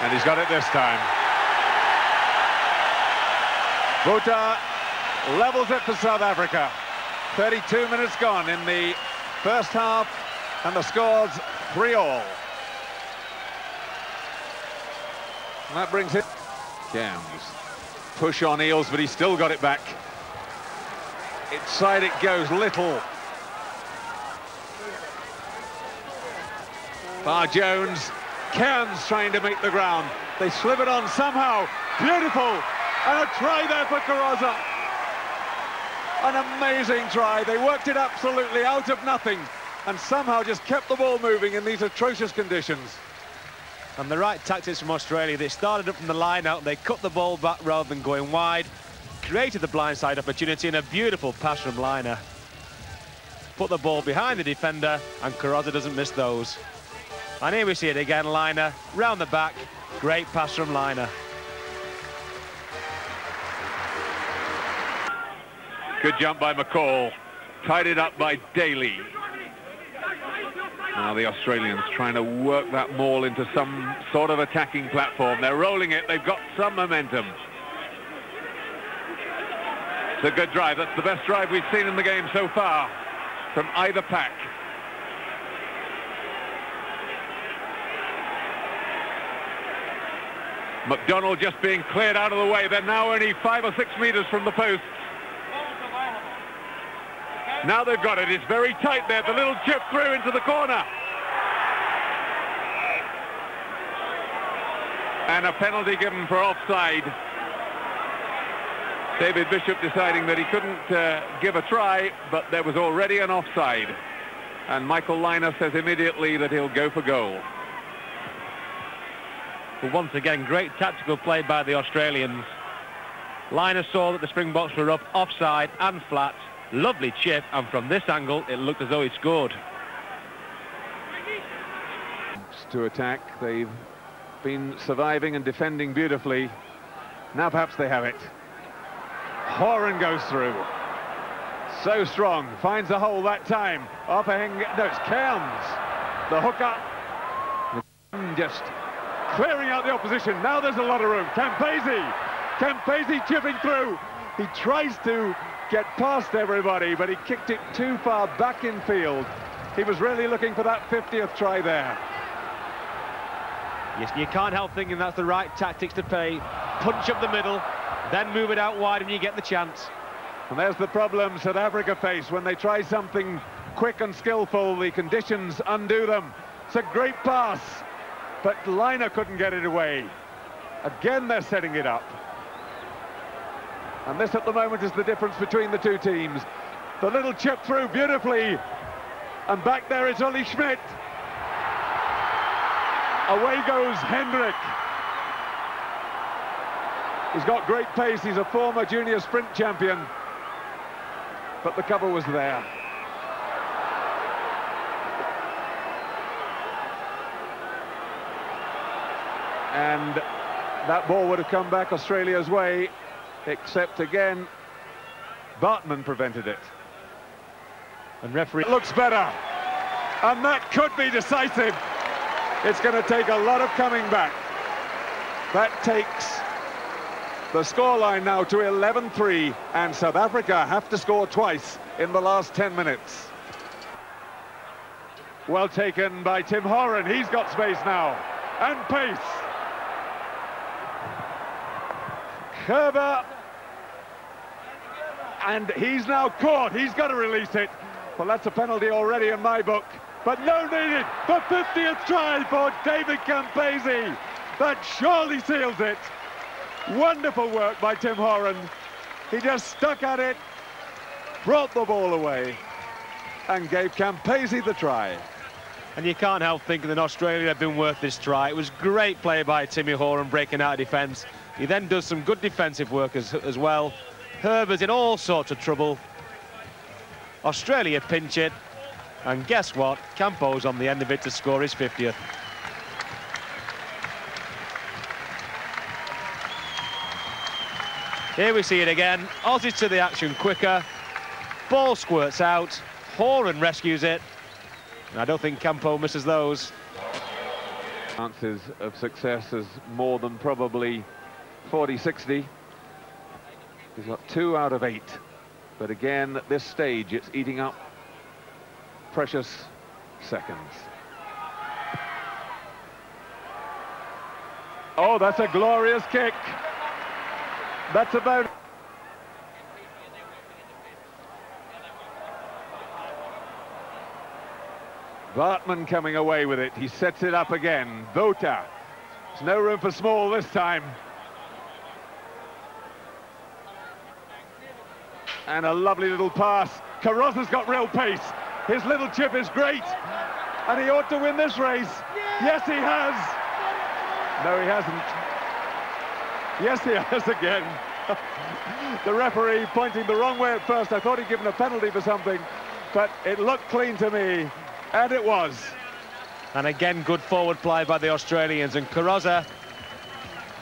And he's got it this time. Buta levels it for South Africa. 32 minutes gone in the first half, and the score's 3-all. And that brings it. Cairns. Push on Eales, but he's still got it back. Inside it goes, Little. Bar Jones. Cairns trying to make the ground. They slip it on somehow. Beautiful. And a try there for Carozza. An amazing try. They worked it absolutely out of nothing and somehow just kept the ball moving in these atrocious conditions. And the right tactics from Australia. They started up from the line out, they cut the ball back rather than going wide, created the blindside opportunity, and a beautiful pass from Liner. Put the ball behind the defender, and Carozza doesn't miss those. And here we see it again, Liner, round the back, great pass from Liner. Good jump by McCall, tied it up by Daly. Now the Australians trying to work that maul into some sort of attacking platform. They're rolling it, they've got some momentum. It's a good drive, that's the best drive we've seen in the game so far from either pack. McDonald just being cleared out of the way. They're now only 5 or 6 meters from the post. Now they've got it. It's very tight there. The little chip through into the corner. And a penalty given for offside. David Bishop deciding that he couldn't give a try, but there was already an offside. And Michael Liner says immediately that he'll go for goal. But once again, great tactical play by the Australians. Liner saw that the Springboks were up offside and flat. Lovely chip, and from this angle it looked as though he scored. To attack, they've been surviving and defending beautifully. Now perhaps they have it. Horan goes through. So strong, finds a hole that time. Offhang, no, it's Cairns. The hooker. Just clearing out the opposition. Now there's a lot of room. Campese chipping through. He tries to get past everybody, but he kicked it too far back in field. He was really looking for that 50th try there. Yes, you can't help thinking that's the right tactics to play. Punch up the middle, then move it out wide and you get the chance. And there's the problem South Africa face when they try something quick and skillful. The conditions undo them. It's a great pass, but Liner couldn't get it away. Again, they're setting it up. And this at the moment is the difference between the two teams. The little chip through beautifully. And back there is Ollie Schmidt. Away goes Hendrick. He's got great pace. He's a former junior sprint champion. But the cover was there. And that ball would have come back Australia's way. Except again, Bartman prevented it. And referee looks better, and that could be decisive. It's going to take a lot of coming back. That takes the scoreline now to 11-3, and South Africa have to score twice in the last 10 minutes. Well taken by Tim Horan. He's got space now, and pace. Kerber. And he's now caught. He's got to release it. Well, that's a penalty already in my book. But no needed. The 50th try for David Campese. That surely seals it. Wonderful work by Tim Horan. He just stuck at it, brought the ball away, and gave Campese the try. And you can't help thinking that Australia had been worth this try. It was great play by Timmy Horan breaking out of defence. He then does some good defensive work as well. Herbert's in all sorts of trouble. Australia pinch it, and guess what? Campo's on the end of it to score his 50th. Here we see it again. Aussies to the action quicker. Ball squirts out. Horan rescues it. And I don't think Campo misses those. Chances of success as more than probably 40-60. He's got 2 out of 8. But again, at this stage, it's eating up precious seconds. Oh, that's a glorious kick. That's about... Bartman coming away with it. He sets it up again. Vota. There's no room for small this time. And a lovely little pass. Carrozza's got real pace. His little chip is great. And he ought to win this race. Yes, he has. No, he hasn't. Yes, he has again. The referee pointing the wrong way at first. I thought he'd given a penalty for something, but it looked clean to me. And it was. And again, good forward play by the Australians. And Carrozza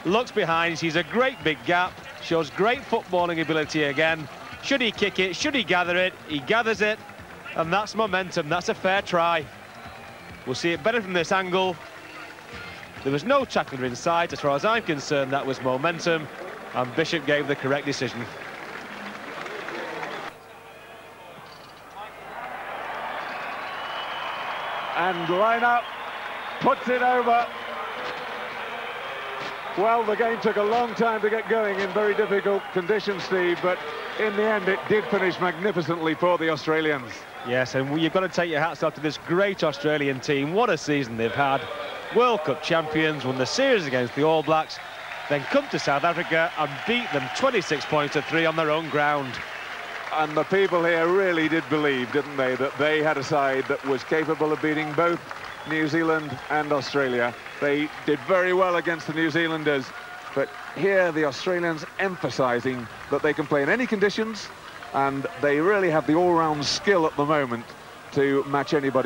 looks behind, sees a great big gap, shows great footballing ability again. Should he kick it? Should he gather it? He gathers it. And that's momentum. That's a fair try. We'll see it better from this angle. There was no tackler in sight. As far as I'm concerned, that was momentum. And Bishop gave the correct decision. And line up, puts it over. Well, the game took a long time to get going in very difficult conditions, Steve, but in the end it did finish magnificently for the Australians. Yes, and you've got to take your hats off to this great Australian team. What a season they've had. World Cup champions, won the series against the All Blacks, then come to South Africa and beat them 26 points to 3 on their own ground. And the people here really did believe, didn't they, that they had a side that was capable of beating both New Zealand and Australia. They did very well against the New Zealanders, but here the Australians emphasising that they can play in any conditions, and they really have the all-round skill at the moment to match anybody.